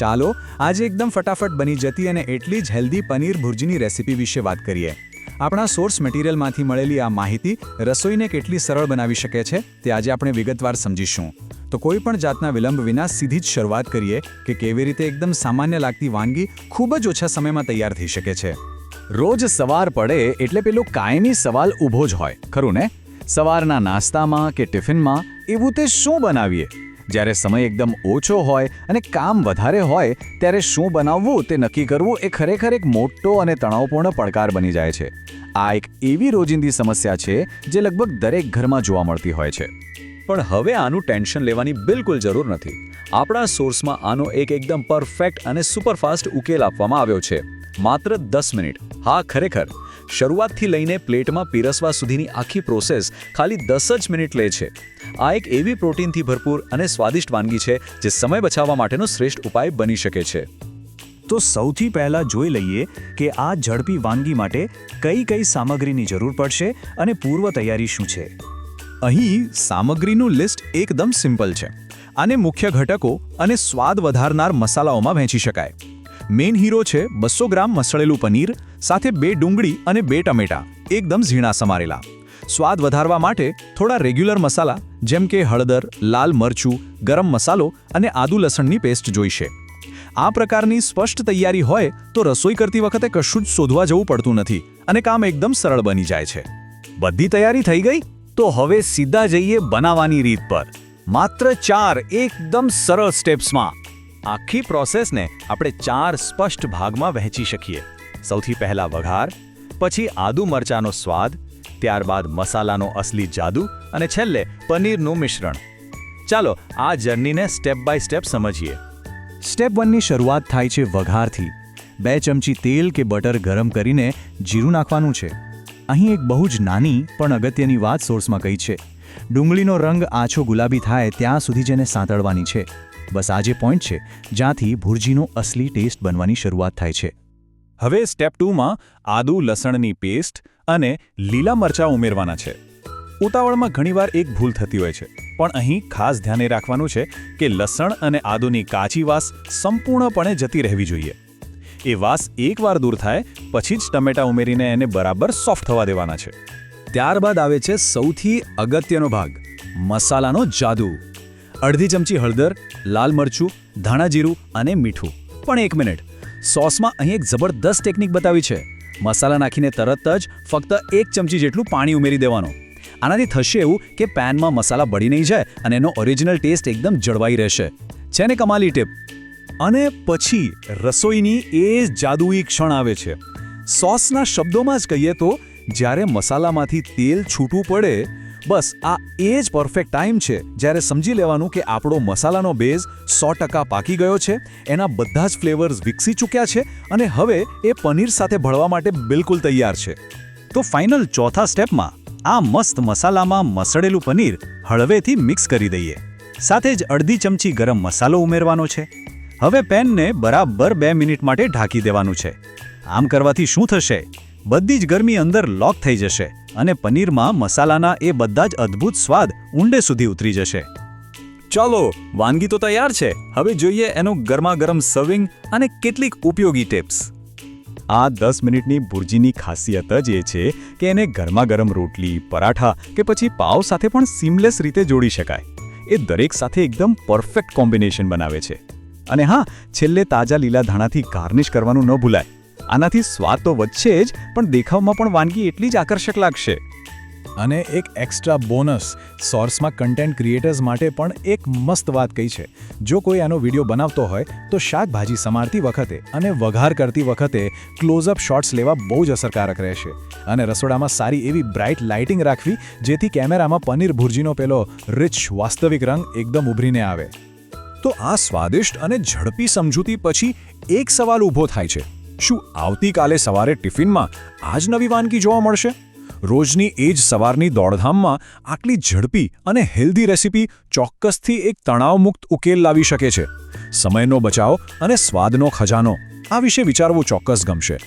ચાલો આજે એકદમ ફટાફટ બની જતી અને એટલી જ હેલ્ધી પનીર ભુર્જીની રેસિપી વિશે વાત કરીએ. આપણા સોર્સ મટીરિયલમાંથી મળેલી આ માહિતી રસોઈને કેટલી સરળ બનાવી શકે છે તે આજે આપણે વિગતવાર સમજીશું. તો કોઈ પણ જાતના વિલંબ વિના સીધી જ શરૂઆત કરીએ કે કેવી રીતે એકદમ સામાન્ય લાગતી વાનગી ખૂબ જ ઓછા સમયમાં તૈયાર થઈ શકે છે. રોજ સવાર પડે એટલે પેલો કાયમી સવાલ ઊભો જ હોય, ખરું ને? સવારના નાસ્તામાં કે ટિફિનમાં એવું તે શું બનાવીએ? જ્યારે સમય એકદમ ઓછો હોય અને કામ વધારે હોય ત્યારે શું બનાવવું તે નક્કી કરવું એ ખરેખર એક મોટો અને તણાવપૂર્ણ પડકાર બની જાય છે. આ એક એવી રોજિંદી સમસ્યા છે જે લગભગ દરેક ઘરમાં જોવા મળતી હોય છે. પણ હવે આનું ટેન્શન લેવાની બિલકુલ જરૂર નથી. આપણા સોર્સમાં આનો એકદમ પરફેક્ટ અને સુપરફાસ્ટ ઉકેલ આપવામાં આવ્યો છે. માત્ર 10 મિનિટ. હા, ખરેખર શરૂઆતથી લઈને પ્લેટમાં પીરસવા સુધીની આખી પ્રોસેસ ખાલી 10 જ મિનિટ લે છે. આ એક એવી પ્રોટીનથી ભરપૂર અને સ્વાદિષ્ટ વાનગી છે જે સમય બચાવવા માટેનો શ્રેષ્ઠ ઉપાય બની શકે છે. તો સૌથી પહેલાં જોઈ લઈએ કે આ ઝડપી વાનગી માટે કઈ કઈ સામગ્રીની જરૂર પડશે અને પૂર્વ તૈયારી શું છે. અહીં સામગ્રીનું લિસ્ટ એકદમ સિમ્પલ છે. આને મુખ્ય ઘટકો અને સ્વાદ વધારનાર મસાલાઓમાં વહેંચી શકાય. મેઇન હીરો છે 200 ગ્રામ મસળેલું પનીર સાથે 2 ડુંગળી અને 2 ટમેટા એકદમ ઝીણા સમારેલા. સ્વાદ વધારવા માટે થોડા રેગ્યુલર મસાલા જેમ કે હળદર, લાલ મરચું, ગરમ મસાલો અને આદુ લસણની પેસ્ટ જોઈશે. આ પ્રકારની સ્પષ્ટ તૈયારી હોય તો રસોઈ કરતી વખતે કશું જ શોધવા જવું પડતું નથી અને કામ એકદમ સરળ બની જાય છે. બધી તૈયારી થઈ ગઈ? તો હવે સીધા જઈએ બનાવવાની રીત પર. માત્ર 4 એકદમ સરળ સ્ટેપ્સમાં આખી પ્રોસેસને આપણે 4 સ્પષ્ટ ભાગમાં વહેંચી શકીએ. સૌથી પહેલા વઘાર, પછી આદુ મરચાંનો સ્વાદ, ત્યારબાદ મસાલાનો અસલી જાદુ અને છેલ્લે પનીરનું મિશ્રણ. ચાલો આ જર્નીને સ્ટેપ બાય સ્ટેપ સમજીએ. સ્ટેપ 1ની શરૂઆત થાય છે વઘારથી. 2 ચમચી તેલ કે બટર ગરમ કરીને જીરું નાખવાનું છે. અહીં એક બહુ જ નાની પણ અગત્યની વાત સોર્સમાં કહી છે. ડુંગળીનો રંગ આછો ગુલાબી થાય ત્યાં સુધી જેને સાંતળવાની છે. બસ આ જે પોઈન્ટ છે જ્યાંથી ભુર્જીનો અસલી ટેસ્ટ બનવાની શરૂઆત થાય છે. હવે સ્ટેપ 2માં આદુ લસણની પેસ્ટ અને લીલા મરચાં ઉમેરવાના છે. ઉતાવળમાં ઘણીવાર એક ભૂલ થતી હોય છે, પણ અહીં ખાસ ધ્યાને રાખવાનું છે કે લસણ અને આદુની કાચી વાસ સંપૂર્ણપણે જતી રહેવી જોઈએ. એ વાસ એકવાર દૂર થાય પછી જ ટમેટા ઉમેરીને એને બરાબર સોફ્ટ થવા દેવાના છે. ત્યારબાદ આવે છે સૌથી અગત્યનો ભાગ, મસાલાનો જાદુ. અડધી ચમચી હળદર, લાલ મરચું, ધાણા જીરું અને મીઠું. પણ એક મિનિટ, સોસમાં અહીં એક જબરદસ્ત ટેકનિક બતાવી છે. મસાલા નાખીને તરત જ ફક્ત 1 ચમચી જેટલું પાણી ઉમેરી દેવાનું. આનાથી થશે એવું કે પેનમાં મસાલા બળી નહીં જાય અને એનો ઓરિજિનલ ટેસ્ટ એકદમ જળવાઈ રહેશે. છે ને કમાલી ટીપ? અને પછી રસોઈની એ જાદુઈ ક્ષણ આવે છે. સોસના શબ્દોમાં જ કહીએ તો જ્યારે મસાલામાંથી તેલ છૂટું પડે, બસ આ એ જ પરફેક્ટ ટાઈમ છે જ્યારે સમજી લેવાનું કે આપણો મસાલાનો બેઝ 100% પાકી ગયો છે, એના બધા જ ફ્લેવર્સ વિકસી ચૂક્યા છે અને હવે એ પનીર સાથે ભળવા માટે બિલકુલ તૈયાર છે. તો ફાઇનલ ચોથા સ્ટેપમાં આ મસ્ત મસાલામાં મસળેલું પનીર હળવેથી મિક્સ કરી દઈએ. સાથે જ અડધી ચમચી ગરમ મસાલો ઉમેરવાનો છે. હવે પેનને બરાબર 2 મિનિટ માટે ઢાંકી દેવાનું છે. આમ કરવાથી શું થશે? બધી જ ગરમી અંદર લોક થઈ જશે અને પનીરમાં મસાલાના એ બધા જ અદ્ભુત સ્વાદ ઊંડે સુધી ઉતરી જશે. ચાલો, વાનગી તો તૈયાર છે. હવે જોઈએ એનું ગરમાગરમ સર્વિંગ અને કેટલીક ઉપયોગી ટિપ્સ. આ 10 મિનિટની ભુર્જીની ખાસિયત જ એ છે કે એને ગરમાગરમ રોટલી, પરાઠા કે પછી પાવ સાથે પણ સીમલેસ રીતે જોડી શકાય. એ દરેક સાથે એકદમ પરફેક્ટ કોમ્બિનેશન બનાવે છે. અને હા, છેલ્લે તાજા લીલા ધાણાથી ગાર્નિશ કરવાનું ન ભૂલાય. આનાથી સ્વાદ તો વધશે જ, પણ દેખાવમાં પણ વાનગી એટલી જ આકર્ષક લાગશે. અને એક એક્સ્ટ્રા બોનસ, સોર્સમાં કન્ટેન્ટ ક્રિએટર્સ માટે પણ એક મસ્ત વાત કહી છે. જો કોઈ આનો વિડીયો બનાવતો હોય તો શાકભાજી સમારતી વખતે અને વઘાર કરતી વખતે ક્લોઝઅપ શોટ્સ લેવા બહુ જ અસરકારક રહેશે. અને રસોડામાં સારી એવી બ્રાઇટ લાઇટિંગ રાખવી જેથી કેમેરામાં પનીર ભુર્જીનો પેલો રિચ વાસ્તવિક રંગ એકદમ ઉભરીને આવે. તો આ સ્વાદિષ્ટ અને ઝડપી સમજૂતી પછી એક સવાલ ઊભો થાય છે. શું આવતીકાલે સવારે ટિફિનમાં આ જ નવી વાનગી જોવા મળશે? રોજની એ જ સવારની દોડધામમાં આટલી ઝડપી અને હેલ્ધી રેસિપી ચોક્કસથી એક તણાવમુક્ત ઉકેલ લાવી શકે છે. સમયનો બચાવ અને સ્વાદનો ખજાનો, આ વિશે વિચારવું ચોક્કસ ગમશે.